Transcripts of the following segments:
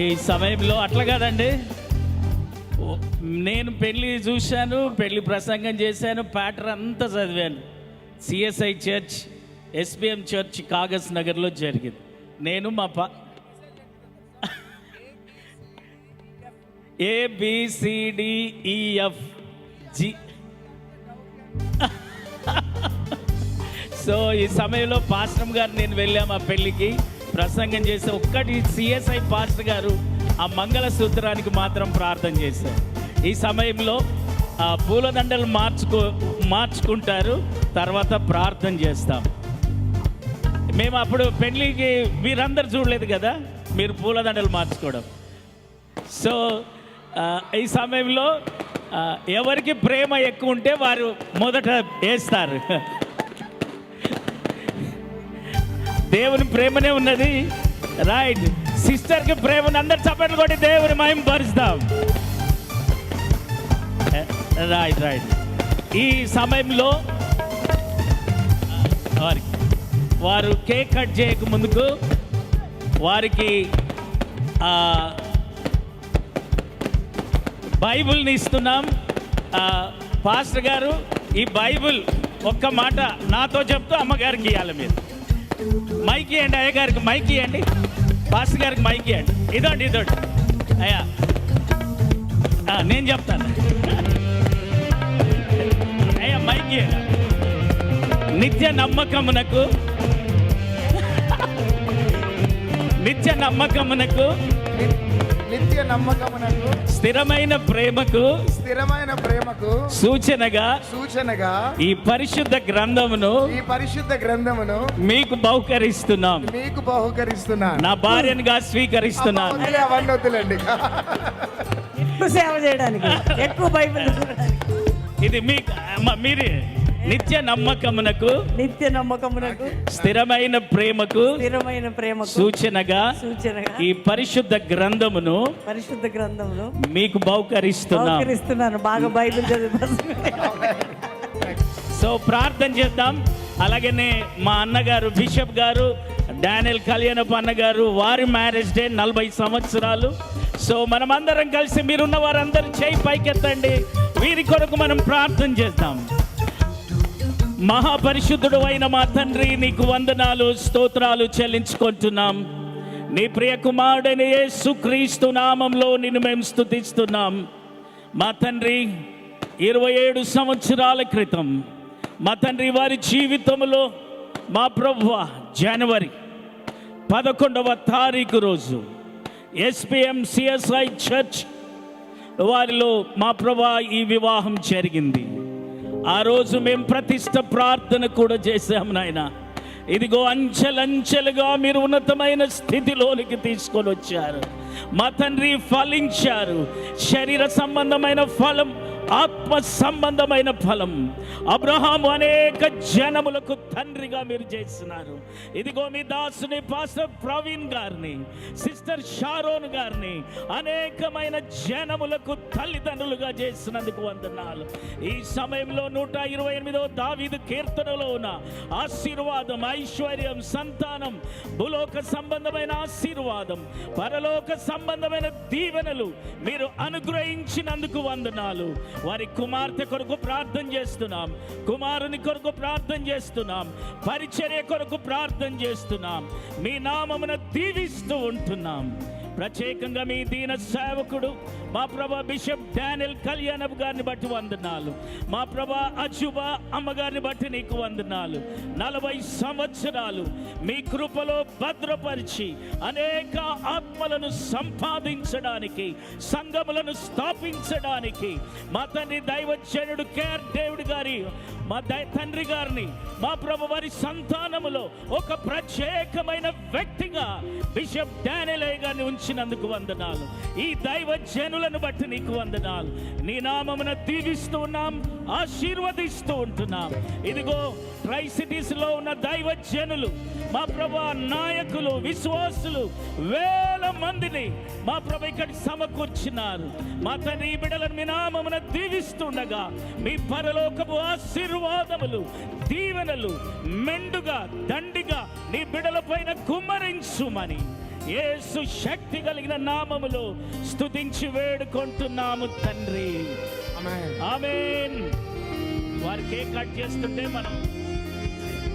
ఈ సమయంలో అట్లా కాదండి, నేను పెళ్ళి చూశాను, పెళ్ళి ప్రసంగం చేశాను, ప్యాటర్ అంతా చదివాను. CSI church, SBM church Kagaz నగర్లో జరిగింది. నేను మా ABCDEF జి. సో ఈ సమయంలో పాస్టర్ గారు నేను వెళ్ళాము ఆ పెళ్ళికి, ప్రసంగం చేస్తే ఒక్కటి సిఎస్ఐ పాస్టర్ గారు ఆ మంగళసూత్రానికి మాత్రం ప్రార్థన చేశారు. ఈ సమయంలో ఆ పూలదండలు మార్చుకుంటారు, తర్వాత ప్రార్థన చేస్తాం. మేము అప్పుడు పెళ్ళికి మీరందరూ చూడలేదు కదా, మీరు పూలదండలు మార్చుకోవడం. సో ఈ సమయంలో ఎవరికి ప్రేమ ఎక్కువ ఉంటే వారు మొదట వేస్తారు. దేవుని ప్రేమనే ఉన్నది, రైట్. సిస్టర్కి ప్రేమను అందరు చప్పట్లు కొట్టి దేవుని మహిమపరుస్తాం. Right right. ఈ సమయంలో వారు కేక్ కట్ చేయక ముందుకు వారికి బైబిల్ని ఇస్తున్నాం. పాస్టర్ గారు ఈ బైబిల్ ఒక్క మాట నాతో చెప్తూ అమ్మగారికి ఇవ్వాలి. మీరు మైక్ ఇవ్వండి, అయ్యగారికి మైక్ ఇవ్వండి, పాస్టర్ గారికి మైక్ ఇవ్వండి. ఇదోండి అయ్యా, నేను చెప్తాను. అయ్యా మైక్ ఇవ్వండి. నిత్య నమ్మకమునకు స్థిరమైన ప్రేమకు సూచనగా ఈ పరిశుద్ధ గ్రంథమును మీకు బహుకరిస్తున్నాం. నా భార్యనుగా స్వీకరిస్తున్నాను. సేవ చేయడానికి ఎక్కువ బైబిల్ ఇది మీరే నిత్య నమ్మకమునకు స్థిరమైన ప్రేమకు సూచనగా ఈ పరిశుద్ధ గ్రంథమును మీకు బహుకరిస్తున్నాను. బాగా బైబిల్ సో ప్రార్థన చేద్దాం. అలాగనే మా అన్నగారు బిషప్ గారు డానియల్ కళ్యాణపు అన్నగారు, వారి మ్యారేజ్ డే 40 సంవత్సరాలు. సో మనమందరం కలిసి మీరున్న వారందరూ చేయి పైకెత్తండి. వీరి కొరకు మనం ప్రార్థన చేద్దాం. మహాపరిశుద్ధుడు అయిన మా తండ్రి, నీకు వందనాలు స్తోత్రాలు చెల్లించుకుంటున్నాం. నీ ప్రియ కుమారుడైన యేసుక్రీస్తు నామంలో నిన్ను మేము స్తుతిస్తున్నాం. మా తండ్రి 27 సంవత్సరాల క్రితం మా తండ్రి వారి జీవితంలో మా ప్రభువా జనవరి 11వ తారీఖు రోజు ఎస్బిఎం సిఎస్ఐ చర్చ్ వారిలో మా ప్రభువా ఈ వివాహం జరిగింది. ఆ రోజు మేము ప్రతిష్ట ప్రార్థన కూడా చేశాము నాయన. ఇదిగో అంచెలంచెలుగా మీరు ఉన్నతమైన స్థితిలోనికి తీసుకొని వచ్చారు మా తండ్రి. ఫలించారు. శరీర సంబంధమైన ఫలం, ఆత్మ సంబంధమైన ఫలం. అబ్రహాము అనేక జనములకు తండ్రిగా మీరు చేస్తున్నారు. ఇదిగో మీ దాసుని పాస్టర్ ప్రవీణ్ గారిని, సిస్టర్ షారోన్ గారిని అనేకమైన జనములకు తల్లిదండ్రులుగా చేసినందుకు వందనాలు. ఈ సమయంలో 128వ దావీదు కీర్తనలో ఉన్న ఆశీర్వాదం, ఐశ్వర్యం, సంతానం, భూలోక సంబంధమైన ఆశీర్వాదం, పరలోక సంబంధమైన దీవెనలు మీరు అనుగ్రహించినందుకు వందనాలు. వారి కుమార్తె కొరకు ప్రార్థన చేస్తున్నాం, కుమారుని కొరకు ప్రార్థన చేస్తున్నాం, పరిచర్య కొరకు ప్రార్థన చేస్తున్నాం. మీ నామమున దీవిస్తూ ఉంటున్నాం. ప్రత్యేకంగా మీ దీన సేవకుడు మా ప్రభా బిషప్ డానియల్ కళ్యాణపు గారిని బట్టి వందనాలు. మా ప్రభా అజుబా అమ్మగారిని బట్టి నీకు వందనాలు. 40 సంవత్సరాలు మీ కృపలో భద్రపరిచి అనేక ఆత్మలను సంపాదించడానికి, సంఘములను స్థాపించడానికి మా తండ్రి దైవజనుడు కేఆర్ డేవిడ్ గారి, మా తండ్రి గారిని మా ప్రభు వారి సంతానములో ఒక ప్రత్యేకమైన వ్యక్తిగా బిషప్ డానియల్ గారిని ఉంచినందుకు వందనాలు. ఈ దైవజనులను బట్టి నీకు వందనాలు. నీ నామమున దీవిస్తూ ఉన్నాం, ఆశీర్వదిస్తూ ఉంటున్నాం. ఇదిగో ట్రై సిటీస్ లో ఉన్న దైవజనులు, మా ప్రభు నాయకులు, విశ్వాసులు వేల మందిని మా ప్రభు ఇక్కడికి సమకూర్చినారు. మా తండ్రి ఈ బిడ్డలను మీ నామమున దీవిస్తుండగా మీ పరలోకపు ఆశీర్వాదములు, దీవెనలు మెండుగా దండిగా నీ బిడ్డల పైన కుమ్మరించుమని యేసు శక్తి కలిగిన నామములో స్తుతించి వేడుకుంటున్నాము తండ్రి. ఆమేన్. వారి కేక్ కట్ చేస్తుంటే మనం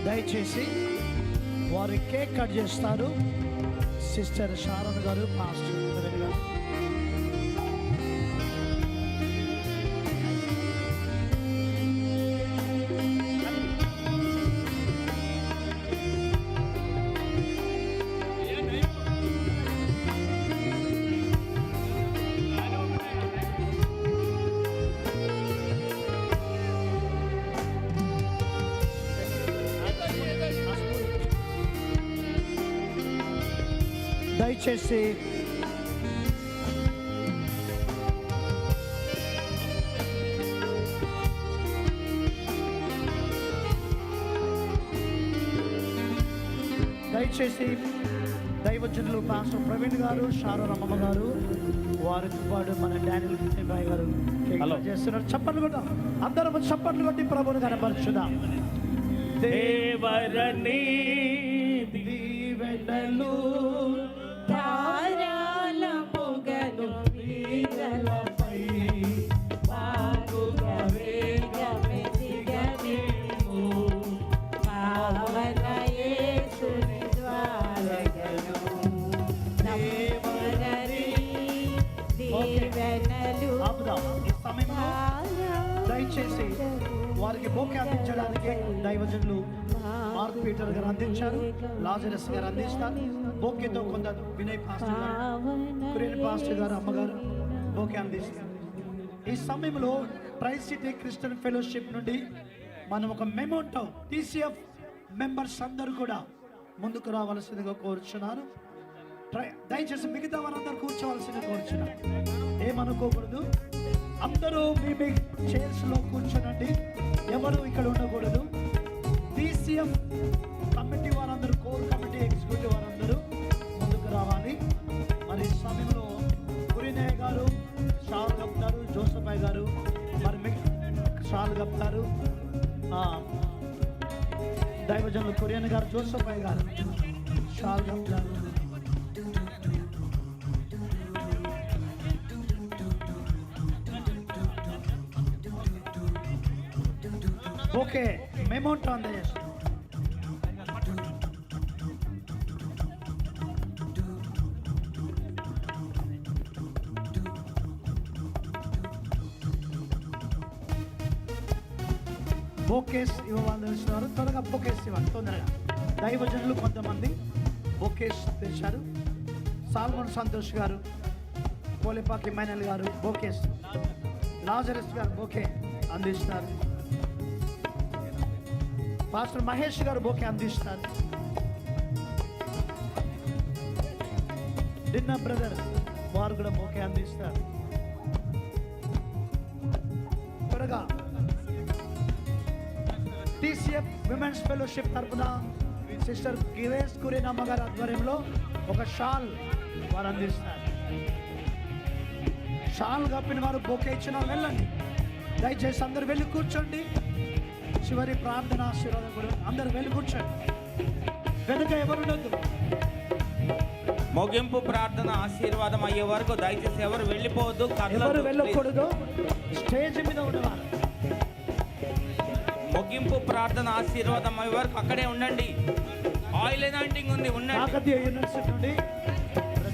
దయచేసి వారి కేక్ కట్ చేస్తారు. సిస్టర్ శారద గారు, పాస్టర్ రెడ్డి గారు. దయచేసి దైవజనులు పాస్టర్ ప్రవీణ్ గారు, శారదమ్మ గారు, వారితో పాటు మన డానియల్ కిషన్ రాయ్ గారు కేక్ కట్ చేస్తున్నారు. చప్పట్లు కొట్టాం, అందరం చప్పట్లు కొట్టి ప్రభువుని కనపరచుదాం. దేవరని దీవెనలు ధారాల పొగలు వీరలపై బాగుగా వేగమెదిగనిమ్ము. పావన యేసుని ద్వారగను దేవరని దీవెనలు ఆపుదాం. ఈ సమయంలో దయచేసి వారికి బొకే అందించడానికి దైవజనులు మార్క్ పీటర్ గారు అందించారు, లాజరస్ గారు అందిస్తారు. బొకేతో కొంత వినయ్ పాస్టర్ గారు, కురియన్ పాస్టర్ గారు, అమ్మగారు బొకే అందిస్తారు. ఈ సమయంలో ట్రై సిటీ క్రిస్టియన్ ఫెలోషిప్ నుండి మనం ఒక మెమోంటో TCF మెంబర్స్ అందరూ కూడా ముందుకు రావాల్సిందిగా కోరుచున్నాను. దయచేసి మిగతా వారందరూ కూర్చోవలసిందిగా కోరుచున్నాను. ఏమనుకోకూడదు, అందరూ మీ చైర్స్ లో కూర్చోనండి, ఎవరు ఇక్కడ ఉండకూడదు. TCF కమిటీ వారందరూ, కోర్ కమిటీ ఎగ్జిక్యూటివ్ వారందరూ ముందుకు రావాలి. మరి ఈ సమయంలో కురినయ్య గారు, షాల్ గప్తారు, జోసఫాయ్ గారు, మరి షాల్ గప్తారు, దైవజనులు కురియన్ గారు, జోసఫాయ్ గారు, షాల్ గప్తారు. ఓకే, మెమోంటో అందజేస్తాం. బొకేస్ ఇవ్వాలన్నారు, త్వరగా బొకేస్ ఇవ్వాలి తొందరగా. దైవజనులు కొంతమంది బొకేస్ తెచ్చారు. సాల్మన్ సంతోష్ గారు, పోలేపాకి మైనల్ గారు బొకేస్, లాజరస్ గారు బొకే అందిస్తారు. పాస్టర్ మహేష్ గారు బొకే అందిస్తారు. డిన్నా బ్రదర్ వారు కూడా బొకే అందిస్తారు. త్వరగా TCF విమెన్స్ ఫెలోషిప్ తరఫున సిస్టర్ గిరేష్ కురేనమ్మ గారి ఆధ్వర్యంలో ఒక షాల్ వారు అందిస్తారు. షాల్ కప్పిన వారు బొకే ఇచ్చిన వెళ్ళండి. దయచేసి అందరు వెళ్ళి కూర్చోండి. చివరి ప్రార్థన ఆశీర్వాదం కూడా అందరు వెళ్ళి కూర్చోండి. వెనుక ఎవరుండద్దు. ముగింపు ప్రార్థన ఆశీర్వాదం అయ్యే వరకు దయచేసి ఎవరు వెళ్ళిపోవద్దు, ఎవరు వెళ్ళకూడదు. స్టేజ్ మీద ఉండేవారు. ముగింపు ప్రార్థన ఆశీర్వాదం అయ్యే వరకు అక్కడే ఉండండి. ఆయిల్ ఎనాయింటింగ్ ఉంది, ఉండండి. కాకతీయ యూనివర్సిటీ నుండి